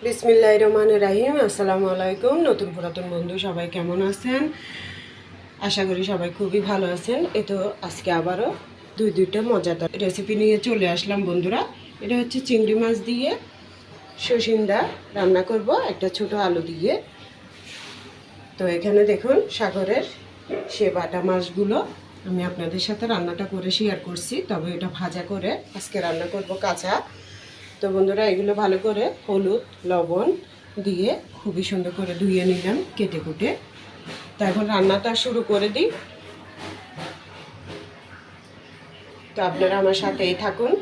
বিসমিল্লাহির রহমানির রহিম। আসসালামু আলাইকুম। নতুন পুরাতন বন্ধু সবাই কেমন আছেন? আশা করি সবাই খুবই ভালো আছেন। তো আজকে আবারও দুইটা মজাদার রেসিপি নিয়ে চলে আসলাম বন্ধুরা। এটা হচ্ছে চিংড়ি মাছ দিয়ে সসিন্দা রান্না করব একটা ছোট আলু দিয়ে। তো এখানে দেখুন সাগরের সে বাটা মাছগুলো আমি আপনাদের সাথে রান্নাটা করে শেয়ার করছি, তবে এটা ভাজা করে আজকে রান্না করব কাঁচা। তো বন্ধুরা এগুলো ভালো করে হলুদ লবণ দিয়ে খুবই সুন্দর করে ধুয়ে নিলাম কেটে কুটে। তো এখন রান্নাটা শুরু করে দিই। তো আপনারা আমার সাথেই থাকুন।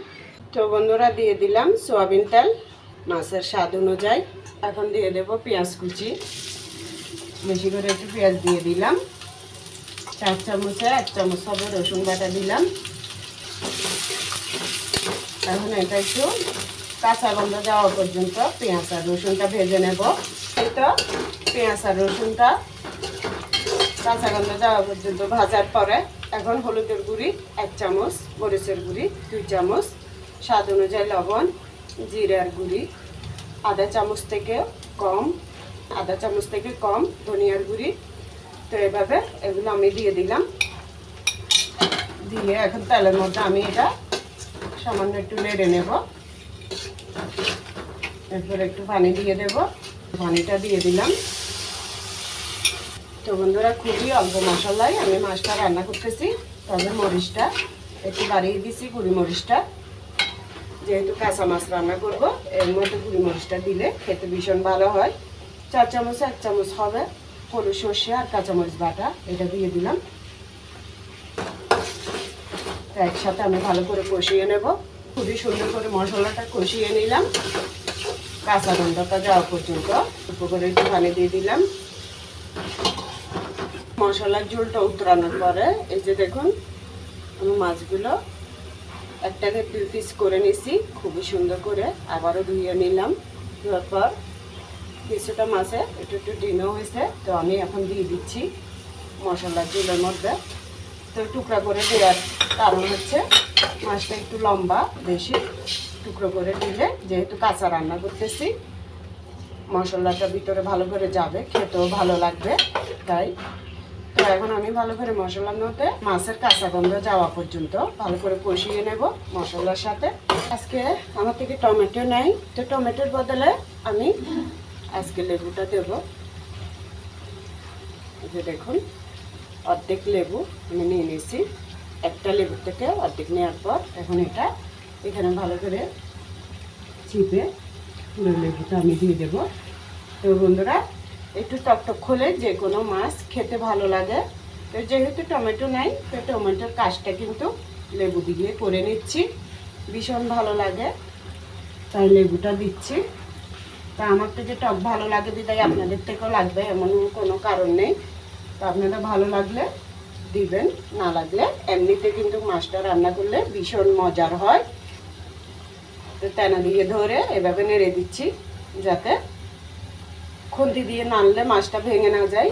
তো বন্ধুরা দিয়ে দিলাম সয়াবিন তেল মাছের স্বাদ অনুযায়ী। এখন দিয়ে দেব পেঁয়াজ কুচি, বেশি করে একটু পেঁয়াজ দিয়ে দিলাম। 4 চামচে 1 চামচ হবে রসুন বাটা দিলাম। এখন এটা একটু কাঁচা গন্ধ যাওয়া পর্যন্ত পেঁয়াজ আর রসুনটা ভেজে নেব। এই তো পেঁয়াজ আর রসুনটা কাঁচা গন্ধ যাওয়া পর্যন্ত ভাজার পরে এখন হলুদের গুঁড়ি 1 চামচ, মরিচের গুঁড়ি 2 চামচ, স্বাদ অনুযায়ী লবণ, জিরার গুঁড়ি আধা চামচ থেকে কম ধনিয়ার গুঁড়ি। তো এভাবে এগুলো আমি দিয়ে দিলাম। দিয়ে এখন তেলের মধ্যে আমি এটা সামান্য একটু নেড়ে নেব। এরপর একটু পানি দিয়ে দেব। পানিটা দিয়ে দিলাম। তো বন্ধুরা খুবই অল্প মশলায় আমি মাছটা রান্না করতেছি, তবে মরিচটা একটু বাড়িয়ে দিছি, গুঁড়ি মরিচটা, যেহেতু কাঁচা মাছ রান্না করব এর মধ্যে গুঁড়ি মরিচটা দিলে খেতে ভীষণ ভালো হয়। 4 চামচ 1 চামচ হবে হলুদ সর্ষে আর কাঁচামরিচ বাটা, এটা দিয়ে দিলাম। তো একসাথে আমি ভালো করে কষিয়ে নেব। খুবই সুন্দর করে মশলাটা কষিয়ে নিলাম কাঁচা গন্ধটা যাওয়া পর্যন্ত। অল্প করে একটু পানি দিয়ে দিলাম। মশলার ঝোলটা উতরানোর পরে এই যে দেখুন আমি মাছগুলো একটাকে 2 পিস করে নিছি, খুবই সুন্দর করে আবারও ধুয়ে নিলাম। ধোয়ার পর কিছুটা মাছে একটু ডিমও হয়েছে, তো আমি এখন দিয়ে দিচ্ছি মশলার ঝোলের মধ্যে। তো টুকরা করে দেওয়ার কারণ হচ্ছে মাছটা একটু লম্বা, বেশি টুকরো করে দিলে যেহেতু কাঁচা রান্না করতেছি মশলাটা ভিতরে ভালো করে যাবে, খেতেও ভালো লাগবে তাই। তো এখন আমি ভালো করে মশলার মধ্যে মাছের কাঁচা গন্ধ যাওয়া পর্যন্ত ভালো করে কষিয়ে নেব মশলার সাথে। আজকে আমার থেকে টমেটো নেই, তো টমেটোর বদলে আমি আজকে লেবুটা দেব। এই যে দেখুন অর্ধেক লেবু আমি নিয়ে নিয়েছি। একটা লেবু থেকে অর্ধেক নেওয়ার পর এখন এটা এখানে ভালো করে চিপে পুরো লেবুটা আমি দিয়ে দেব। তো বন্ধুরা একটু টকটক হলে যে কোনো মাছ খেতে ভালো লাগে। তো যেহেতু টমেটো নাই, তো টমেটোর কাজটা কিন্তু লেবু দিয়ে করে নিচ্ছি, ভীষণ ভালো লাগে তাই লেবুটা দিচ্ছি। তা আমার থেকে টক ভালো লাগে দিদাই আপনাদের থেকেও লাগবে এমন কোনো কারণ নেই। তো আপনারা ভালো লাগলে দিবেন, না লাগলে এমনিতে কিন্তু মাছটা রান্না করলে ভীষণ মজার হয়। তো তেনা দিয়ে ধরে এভাবে নেড়ে দিচ্ছি যাতে খুন্তি দিয়ে নাড়লে মাছটা ভেঙে না যায়।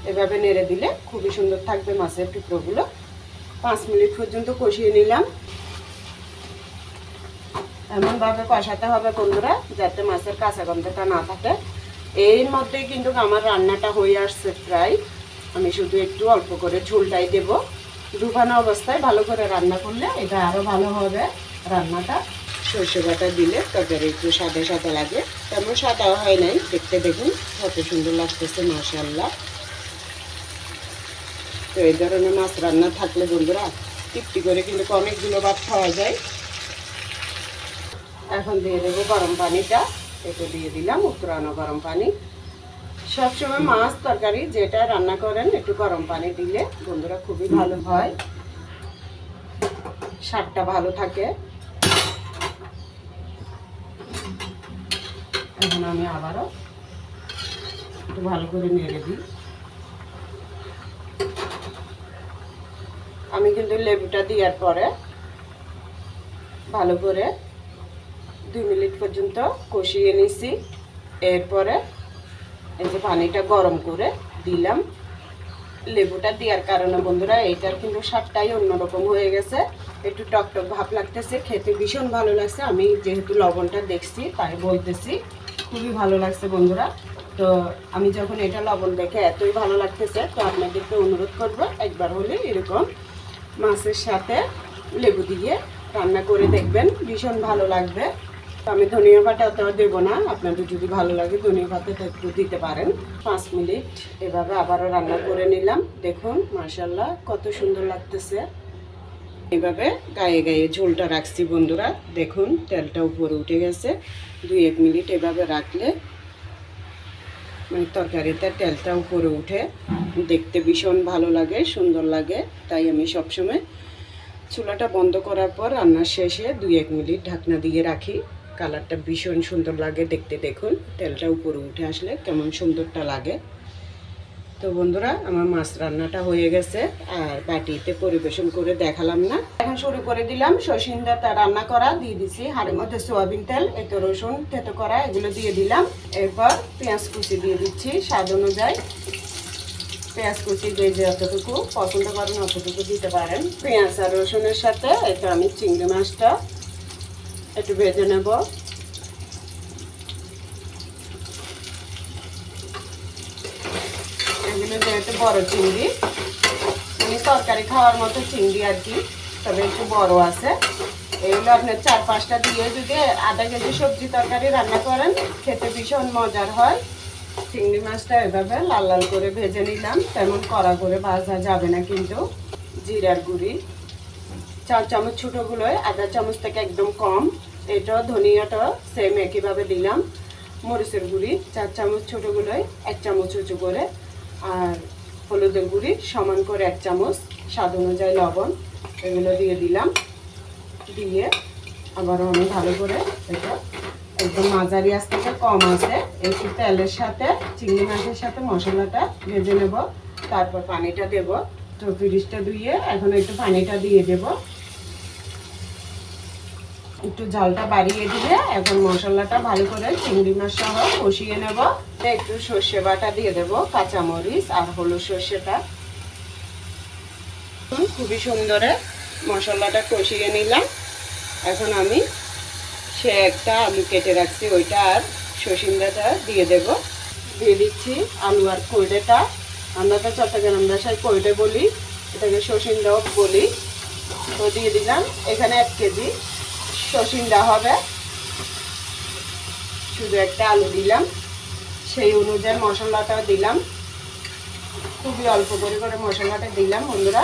এভাবে নেড়ে দিলে খুবই সুন্দর থাকবে মাছের টুকরোগুলো। 5 মিনিট পর্যন্ত কষিয়ে নিলাম। এমনভাবে কষাতে হবে বন্ধুরা যাতে মাছের কাঁচা গন্ধটা না থাকে। এর মধ্যেই কিন্তু আমার রান্নাটা হয়ে আসছে প্রায়। আমি শুধু একটু অল্প করে ঝোলটাই দেব। ডুবানো অবস্থায় ভালো করে রান্না করলে এটা আরও ভালো হবে রান্নাটা। সর্ষে বাটা দিলে তরকারি একটু সাদা সাদা লাগে, তেমন সাদাও হয় নাই। দেখতে দেখুন কত সুন্দর লাগতেছে মাশাআল্লাহ। তো এই ধরনের মাছ রান্না থাকলে বন্ধুরা তৃপ্তি করে কিন্তু অনেকগুলো ভাত খাওয়া যায়। এখন দিয়ে দেবো গরম পানিটা। এটা দিয়ে দিলাম উতরানো গরম পানি। সবসময় মাছ তরকারি যেটা রান্না করেন একটু গরম পানি দিলে বন্ধুরা খুবই ভালো হয়, স্বাদটা ভালো থাকে। এখন আমি আবারও একটু ভালো করে নেড়ে দিই। আমি কিন্তু লেবুটা দেওয়ার পরে ভালো করে 2 মিনিট পর্যন্ত কষিয়ে নিছি। এরপরে এই যে পানিটা গরম করে দিলাম। লেবুটা দেওয়ার কারণে বন্ধুরা এটার কিন্তু স্বাদটাই অন্যরকম হয়ে গেছে, একটু টকটক ভাব লাগতেছে, খেতে ভীষণ ভালো লাগছে। আমি যেহেতু লবণটা দেখছি তাই বলতেছি। খুবই ভালো লাগছে বন্ধুরা। তো আমি যখন এটা লবণ দেখে এতই ভালো লাগতেছে, তো আপনাদেরকে অনুরোধ করব একবার হলে এরকম মাছের সাথে লেবু দিয়ে রান্না করে দেখবেন, ভীষণ ভালো লাগবে। তো আমি ধনিয়া পাতা অত দেবো না, আপনাদের যদি ভালো লাগে ধনিয়া পাতাটা একটু দিতে পারেন। 5 মিনিট এভাবে আবারও রান্না করে নিলাম। দেখুন মাশাআল্লাহ কত সুন্দর লাগতেছে। এভাবে গায়ে গায়ে ঝোলটা রাখছি বন্ধুরা, দেখুন তেলটা উপরে উঠে গেছে। 2-1 মিনিট এভাবে রাখলে মানে তরকারিতে তেলটা উপরে উঠে দেখতে ভীষণ ভালো লাগে, সুন্দর লাগে। তাই আমি সবসময় চুলাটা বন্ধ করার পর রান্নার শেষে 2-1 মিনিট ঢাকনা দিয়ে রাখি। কালারটা ভীষণ সুন্দর লাগে দেখতে। দেখুন তেলটা উপরে উঠে আসলে কেমন সুন্দরটা লাগে। তো বন্ধুরা আমার মাছ রান্নাটা হয়ে গেছে, আর বাটিতে পরিবেশন করে দেখালাম না। এখন শুরু করে দিলাম সসিন্দাটা রান্না করা। দিয়ে দিছি হাঁড়ির মধ্যে সোয়াবিন তেল, এতো রসুন থেতো করা এগুলো দিয়ে দিলাম। এরপর পেঁয়াজ কুচি দিয়ে দিচ্ছি স্বাদ অনুযায়ী। পেঁয়াজ কুচি যে যতটুকু পছন্দ করেন অতটুকু দিতে পারেন। পেঁয়াজ আর রসুনের সাথে এটা আমি চিংড়ি মাছটা একটু ভেজে নেব। এগুলো যেহেতু বড় চিংড়ি, মানে তরকারি খাওয়ার মতো চিংড়ি আর কি, তবে একটু বড় আছে। এগুলো আপনার 4-5টা দিয়ে যদি আধা কেজি সবজি তরকারি রান্না করেন খেতে ভীষণ মজার হয়। চিংড়ি মাছটা এভাবে লাল লাল করে ভেজে নিলাম, তেমন কড়া করে ভাজা যাবে না কিন্তু। জিরার গুঁড়ি 4 চামচ ছোটোগুলোয়, আধা চামচ থেকে একদম কম। এটা ধনিয়াটা সেম একইভাবে দিলাম। মরিচের গুঁড়ি 4 চামচ ছোটোগুলোয় 1 চামচ উঁচু করে, আর হলুদের গুঁড়ি সমান করে 1 চামচ, স্বাদ অনুযায়ী লবণ এগুলো দিয়ে দিলাম। দিয়ে আবার আমি ভালো করে এটা একদম মাঝারি আঁচ থেকে কম আছে একটু তেলের সাথে চিংড়ি মাছের সাথে মশলাটা ভেজে নেব। তারপর পানিটা দেব। তো ফ্রিজটা ধুয়ে এখন একটু পানিটা দিয়ে দেব। একটু জালটা বাড়িয়ে দিয়ে এখন মশলাটা ভালো করে চিংড়ি মাছ সহ কষিয়ে নেব। একটু সর্ষে বাটা দিয়ে দেব, কাঁচামরিচ আর হলুদ সর্ষেটা। খুবই সুন্দরে মশলাটা কষিয়ে নিলাম। এখন আমি সে একটা আলু কেটে রাখছি ওইটা আর সসিন্দাটা দিয়ে দেব। দিয়ে দিচ্ছি আলু আর কইডেটা। আমরা তো চট্টগ্রাম ভাষায় কইডে বলি, এটাকে সসিন্দাও বলি। তো দিয়ে দিলাম। এখানে 1 কেজি সসিন্দা হবে, শুধু একটা আলু দিলাম। সেই অনুযায়ী মশলাটাও দিলাম, খুবই অল্প করে মশলাটা দিলাম বন্ধুরা।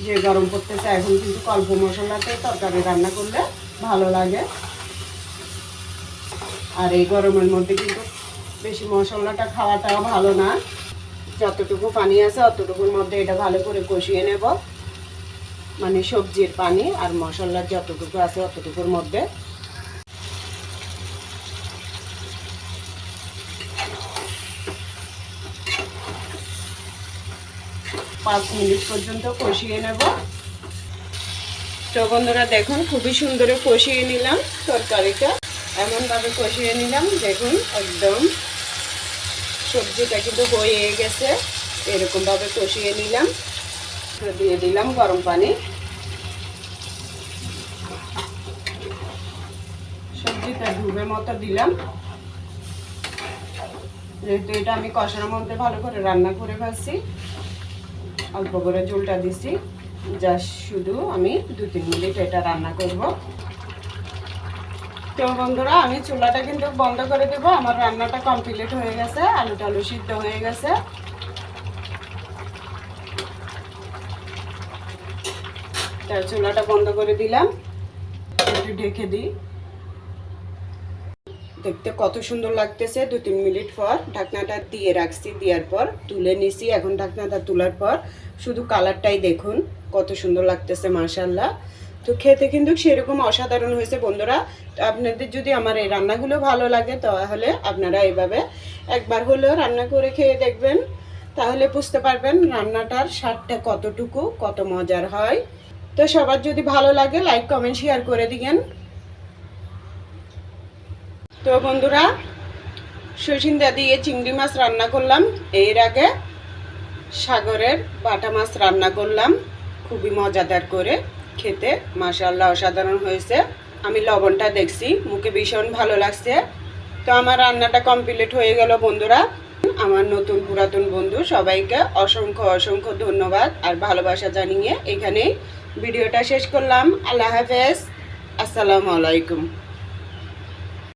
যে গরম পড়তেছে এখন কিন্তু অল্প মশলাতে তরকারি রান্না করলে ভালো লাগে। আর এই গরমের মধ্যে কিন্তু বেশি মশলাটা খাওয়াটাও ভালো না। যতটুকু পানি আছে অতটুকুর মধ্যে এটা ভালো করে কষিয়ে নেব, মানে সবজির পানি আর মশলার যতটুকু আছে অতটুকুর মধ্যে। 5 মিনিট পর্যন্ত কষিয়ে নেব। তো বন্ধুরা দেখুন খুবই সুন্দর কষিয়ে নিলাম তরকারিটা, এমনভাবে কষিয়ে নিলাম দেখুন একদম সবজিটা কিন্তু হয়ে গেছে। এরকমভাবে কষিয়ে নিলাম। দিয়ে দিলাম গরম পানি। সবজিটা ডুবে মতো দিলাম, যেহেতু এটা আমি কষানোর মধ্যে ভালো করে রান্না করে ফেলছি। অল্প করে ঝোলটা দিছি, জাস্ট শুধু আমি 2-3 মিনিট এটা রান্না করব। তো বন্ধুরা আমি চুলাটা কিন্তু বন্ধ করে দেবো। আমার রান্নাটা কমপ্লিট হয়ে গেছে, আলু টালু সিদ্ধ হয়ে গেছে। তার চুলাটা বন্ধ করে দিলাম, একটু ঢেকে দিই। দেখতে কত সুন্দর লাগতেছে। 2-3 মিনিট পর ঢাকনাটা দিয়ে রাখছি, দেওয়ার পর তুলে নিছি। এখন ঢাকনাটা তোলার পর শুধু কালারটাই দেখুন কত সুন্দর লাগতেছে মাশাআল্লাহ। তো খেতে কিন্তু সেরকম অসাধারণ হয়েছে বন্ধুরা। তো আপনাদের যদি আমার এই রান্নাগুলো ভালো লাগে তাহলে আপনারা এইভাবে একবার হলেও রান্না করে খেয়ে দেখবেন, তাহলে বুঝতে পারবেন রান্নাটার স্বাদটা কতটুকু কত মজার হয়। তো সবার যদি ভালো লাগে লাইক কমেন্ট শেয়ার করে দিবেন। তো বন্ধুরা সসিন্দা দিয়ে চিংড়ি মাছ রান্না করলাম, এর আগে সাগরের বাটা মাছ রান্না করলাম, খুবই মজাদার করে খেতে মাশাআল্লাহ অসাধারণ হয়েছে। আমি লবণটা দেখছি, মুখে ভীষণ ভালো লাগছে। তো আমার রান্নাটা কমপ্লিট হয়ে গেল বন্ধুরা। আমার নতুন পুরাতন বন্ধু সবাইকে অসংখ্য অসংখ্য ধন্যবাদ আর ভালোবাসা জানিয়ে এখানেই ভিডিওটা শেষ করলাম। আল্লাহ হাফেজ, আসসালামু আলাইকুম।